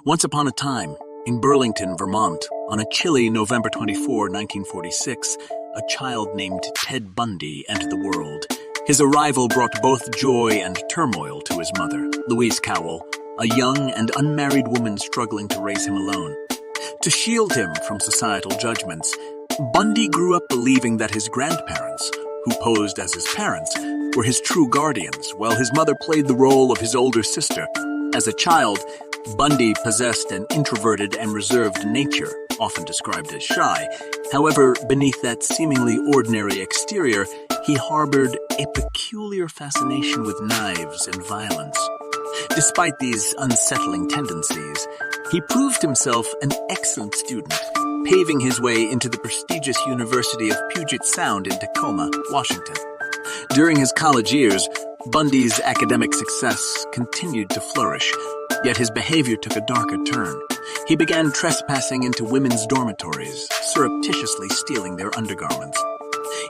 Once upon a time, in Burlington, Vermont, on a chilly November 24, 1946, a child named Ted Bundy entered the world. His arrival brought both joy and turmoil to his mother, Louise Cowell, a young and unmarried woman struggling to raise him alone. To shield him from societal judgments, Bundy grew up believing that his grandparents, who posed as his parents, were his true guardians, while his mother played the role of his older sister. As a child, Bundy possessed an introverted and reserved nature, often described as shy. However, beneath that seemingly ordinary exterior, he harbored a peculiar fascination with knives and violence. Despite these unsettling tendencies, he proved himself an excellent student, paving his way into the prestigious University of Puget Sound in Tacoma, Washington. During his college years, Bundy's academic success continued to flourish, yet his behavior took a darker turn. He began trespassing into women's dormitories, surreptitiously stealing their undergarments.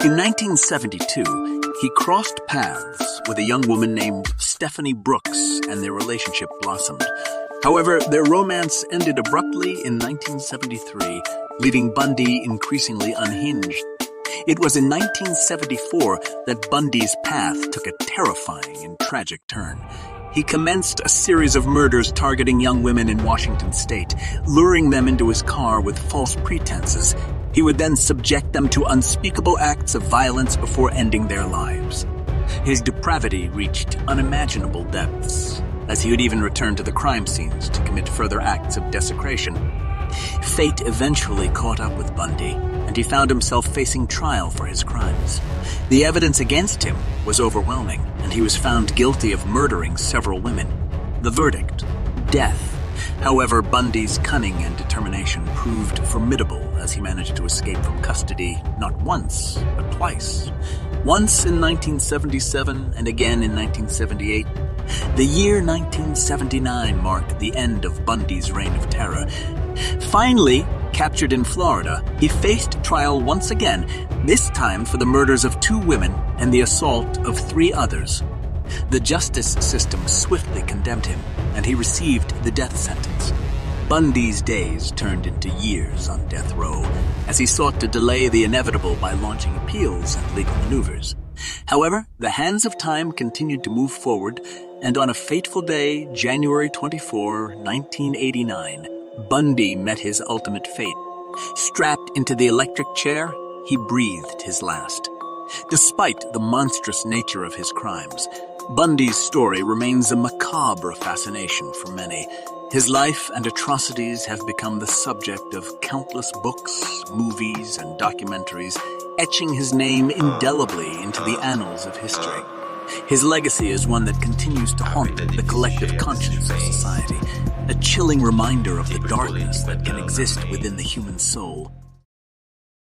In 1972, he crossed paths with a young woman named Stephanie Brooks, and their relationship blossomed. However, their romance ended abruptly in 1973, leaving Bundy increasingly unhinged. It was in 1974 that Bundy's path took a terrifying and tragic turn. He commenced a series of murders targeting young women in Washington state, luring them into his car with false pretenses. He would then subject them to unspeakable acts of violence before ending their lives. His depravity reached unimaginable depths, as he would even return to the crime scenes to commit further acts of desecration. Fate eventually caught up with Bundy, and he found himself facing trial for his crimes. The evidence against him was overwhelming, and he was found guilty of murdering several women. The verdict: death. However, Bundy's cunning and determination proved formidable as he managed to escape from custody not once, but twice. Once in 1977 and again in 1978. The year 1979 marked the end of Bundy's reign of terror. Finally, captured in Florida, he faced trial once again, this time for the murders of 2 women and the assault of 3 others. The justice system swiftly condemned him, and he received the death sentence. Bundy's days turned into years on death row, as he sought to delay the inevitable by launching appeals and legal maneuvers. However, the hands of time continued to move forward, and on a fateful day, January 24, 1989, Bundy met his ultimate fate. Strapped into the electric chair, he breathed his last. Despite the monstrous nature of his crimes, Bundy's story remains a macabre fascination for many. His life and atrocities have become the subject of countless books, movies, and documentaries, etching his name indelibly into the annals of history. His legacy is one that continues to haunt the collective conscience of society, a chilling reminder of the darkness that can exist within the human soul.